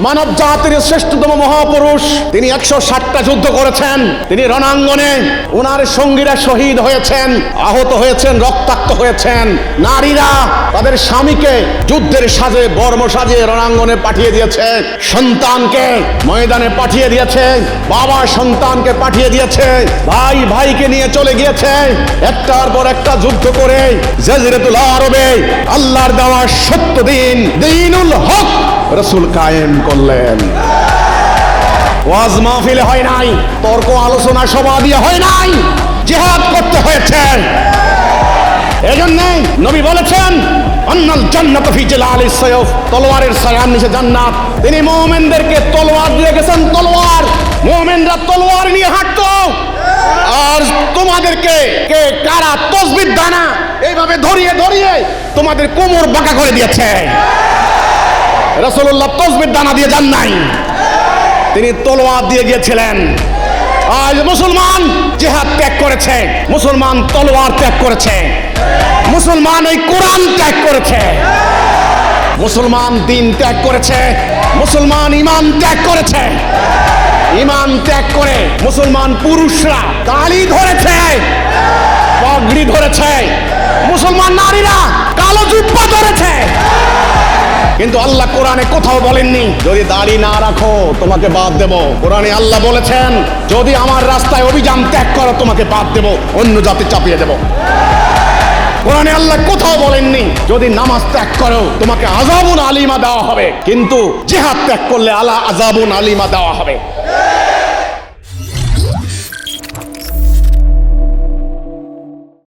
মানব জাতির শ্রেষ্ঠতম মহাপুরুষ, তিনি 160টা যুদ্ধ করেছেন। তিনি রণাঙ্গনে ওনার সঙ্গীরা শহীদ হয়েছেন, আহত হয়েছেন, রক্তাক্ত হয়েছেন। নারীরা তাদের স্বামীকে যুদ্ধের সাজে বর্ম সাজিয়ে রণাঙ্গনে পাঠিয়ে দিয়েছে, সন্তানকে ময়দানে পাঠিয়ে দিয়েছে, বাবা সন্তানকে পাঠিয়ে দিয়েছে, ভাই ভাইকে নিয়ে চলে গিয়েছে। একটার পর একটা যুদ্ধ করে জাজিরাতুল আরবে আল্লাহর দেওয়া সত্য দিন, দ্বীনুল হক রাসূল কায়েম করলেন। ওয়াজ মাহফিলে হয় নাই, তর্ক আলোচনা সভা দিয়ে হয় নাই, জিহাদ করতে হয়েছে। এজন্য নবী বলেছেন আন্নাল জান্নাতু ফি জিলালিস সায়ফ, তলোয়ারের ছায়ার নিচে জান্নাত। তিনি মুমিনদেরকে তলোয়ার দিয়ে গেছেন, তলোয়ার। মুমিনরা তলোয়ার নিয়ে হাঁটতো, আর তোমাদেরকে কে কারা তাসবিহ দানা এইভাবে ধরিয়ে ধরিয়ে তোমাদের কোমর বাঁকা করে দিয়েছে। রাসূলুল্লাহ তাসবিহ দানা দিয়ে যান নাই, তিনি তলোয়ার দিয়ে গিয়েছিলেন। আজ মুসলমান জিহাদ ত্যাগ করেছে, মুসলমান তলোয়ার ত্যাগ করেছে, মুসলমান এই কোরআন ত্যাগ করেছে, মুসলমান দিন ত্যাগ করেছে, মুসলমান ঈমান ত্যাগ করেছে। ঈমান ত্যাগ করে মুসলমান পুরুষরা দাড়ি ধরেছে, পাগড়ি ধরেছে, মুসলমান নারীরা কালো জুব্বা ধরেছে। কিন্তু আল্লাহ কোরআনে কোথাও বলেননি যদি দাড়ি না রাখো তোমাকে বাদ দেব। কোরআনে আল্লাহ বলেছেন যদি আমার রাস্তায় অভিযান ত্যাগ করো তোমাকে বাদ দেব, অন্য জাতি চাপিয়ে দেব। কোরআনে আল্লাহ কোথাও বলেননি যদি নামাজ ত্যাগ করো তোমাকে আযাবুন আলিমা দেওয়া হবে, কিন্তু জিহাদ ত্যাগ করলে আলা আযাবুন আলিমা দেওয়া হবে।